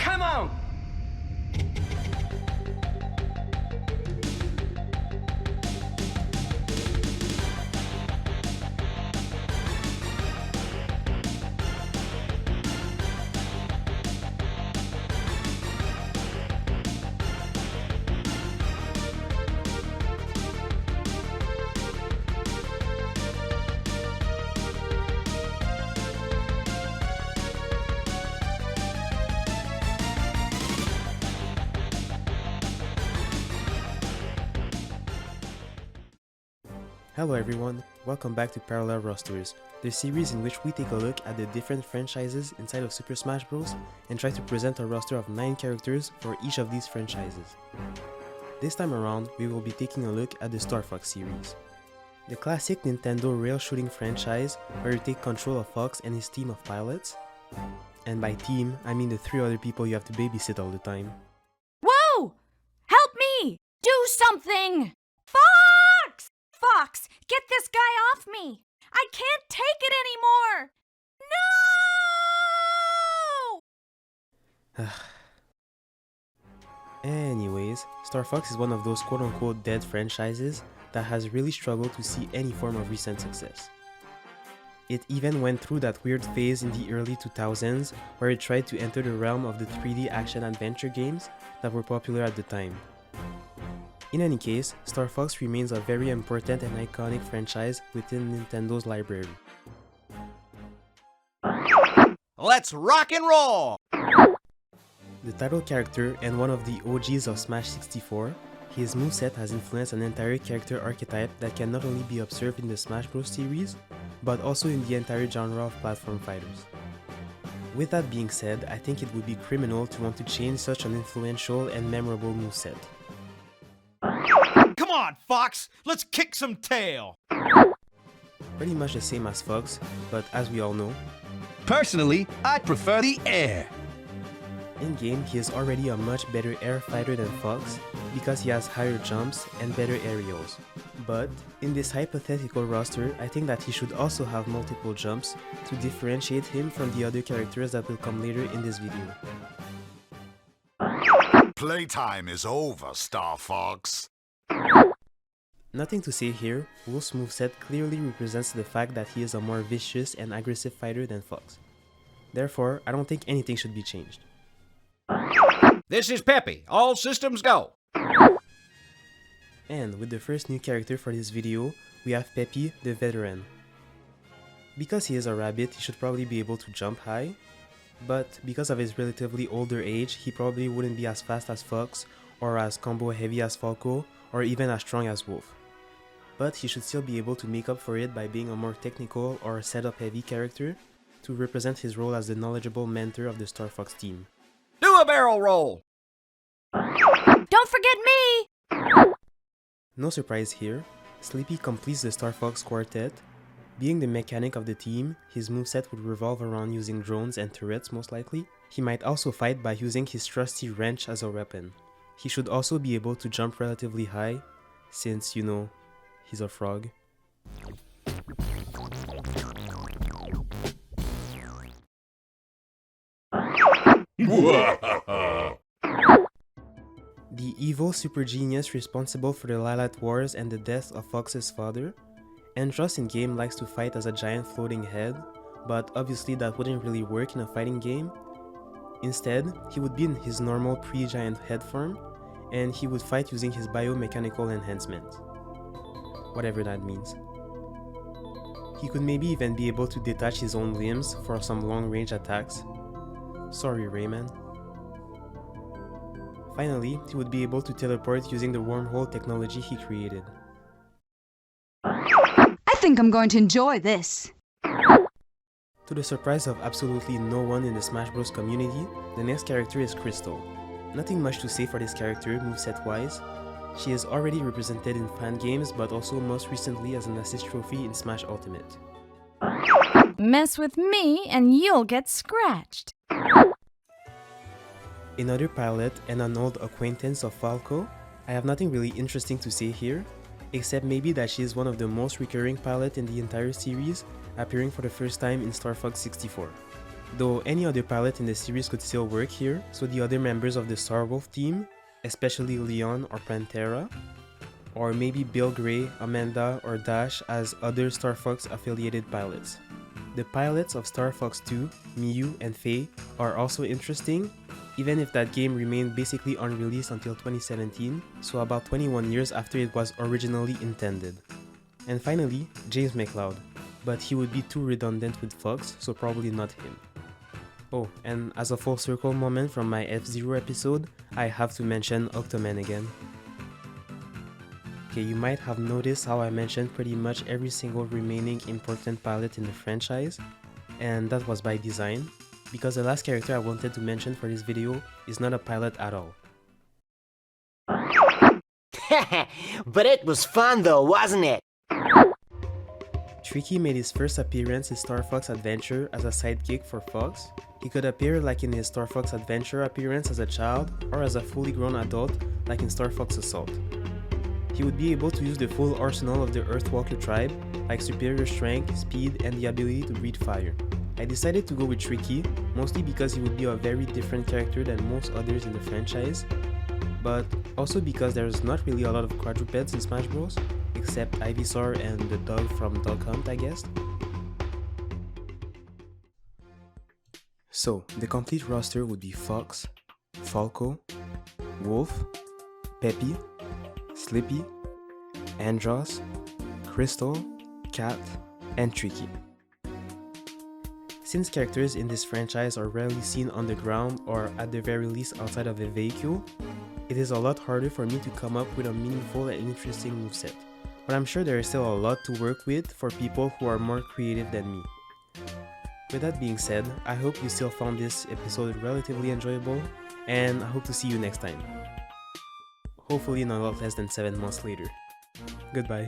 Come on! Hello everyone, welcome back to Parallel Rosters, the series in which we take a look at the different franchises inside of Super Smash Bros. And try to present a roster of 9 characters for each of these franchises. This time around, we will be taking a look at the Star Fox series. The classic Nintendo rail shooting franchise where you take control of Fox and his team of pilots. And by team, I mean the 3 other people you have to babysit all the time. Whoa! Help me! Do something! Fox, get this guy off me! I can't take it anymore! No! Anyways, Star Fox is one of those quote-unquote dead franchises that has really struggled to see any form of recent success. It even went through that weird phase in the early 2000s where it tried to enter the realm of the 3D action-adventure games that were popular at the time. In any case, Star Fox remains a very important and iconic franchise within Nintendo's library. Let's rock and roll! The title character and one of the OGs of Smash 64, his moveset has influenced an entire character archetype that can not only be observed in the Smash Bros. Series, but also in the entire genre of platform fighters. With that being said, I think it would be criminal to want to change such an influential and memorable moveset. Come on, Fox! Let's kick some tail! Pretty much the same as Fox, but as we all know, Personally, I prefer the air. in-game he is already a much better air fighter than Fox because he has higher jumps and better aerials. But in this hypothetical roster, I think that he should also have multiple jumps to differentiate him from the other characters that will come later in this video. Playtime is over, Star Fox. Nothing to say here, Wolf's moveset clearly represents the fact that he is a more vicious and aggressive fighter than Fox. Therefore, I don't think anything should be changed. This is Peppy. All systems go. And with the first new character for this video, we have Peppy, the veteran. Because he is a rabbit, he should probably be able to jump high, but because of his relatively older age, he probably wouldn't be as fast as Fox, or as combo heavy as Falco, or even as strong as Wolf. But he should still be able to make up for it by being a more technical or setup heavy character to represent his role as the knowledgeable mentor of the Star Fox team. Do a barrel roll! Don't forget me! No surprise here, Sleepy completes the Star Fox quartet. Being the mechanic of the team, his moveset would revolve around using drones and turrets most likely. He might also fight by using his trusty wrench as a weapon. He should also be able to jump relatively high, since, you know, he's a frog. The evil super genius responsible for the Lylat Wars and the death of Fox's father, Andross in game likes to fight as a giant floating head, but obviously that wouldn't really work in a fighting game. Instead, he would be in his normal pre-giant head form, and he would fight using his biomechanical enhancement. Whatever that means. He could maybe even be able to detach his own limbs for some long-range attacks. Sorry, Rayman. Finally, he would be able to teleport using the wormhole technology he created. I think I'm going to enjoy this. To the surprise of absolutely no one in the Smash Bros community, the next character is Crystal. Nothing much to say for this character moveset wise. She is already represented in fan games, but also most recently as an assist trophy in Smash Ultimate. Mess with me and you'll get scratched. Another pilot and an old acquaintance of Falco, I have nothing really interesting to say here, except maybe that she is one of the most recurring pilots in the entire series, appearing for the first time in Star Fox 64. though any other pilot in the series could still work here, so the other members of the Starwolf team, especially Leon or Pantera, or maybe Bill Gray, Amanda, or Dash as other Star Fox affiliated pilots. The pilots of Star Fox 2, Miyu and Faye, are also interesting, even if that game remained basically unreleased until 2017, so about 21 years after it was originally intended. And finally, James McLeod, but he would be too redundant with Fox, so probably not him. Oh, and as a full circle moment from my F-Zero episode, I have to mention Octoman again. Okay, you might have noticed how I mentioned pretty much every single remaining important pilot in the franchise, and that was by design, because the last character I wanted to mention for this video is not a pilot at all. But it was fun though, wasn't it? Tricky made his first appearance in Star Fox Adventure as a sidekick for Fox. He could appear like in his Star Fox Adventure appearance as a child, or as a fully grown adult like in Star Fox Assault. He would be able to use the full arsenal of the Earthwalker tribe, like superior strength, speed, and the ability to breathe fire. I decided to go with Tricky, mostly because he would be a very different character than most others in the franchise, but also because there's not really a lot of quadrupeds in Smash Bros, except Ivysaur and the dog from Dog Hunt, I guess. So, the complete roster would be Fox, Falco, Wolf, Peppy, Slippy, Andross, Crystal, Cat, and Tricky. Since characters in this franchise are rarely seen on the ground or at the very least outside of a vehicle, it is a lot harder for me to come up with a meaningful and interesting moveset. But I'm sure there is still a lot to work with for people who are more creative than me. With that being said, I hope you still found this episode relatively enjoyable, and I hope to see you next time. Hopefully not a lot less than 7 months later. Goodbye.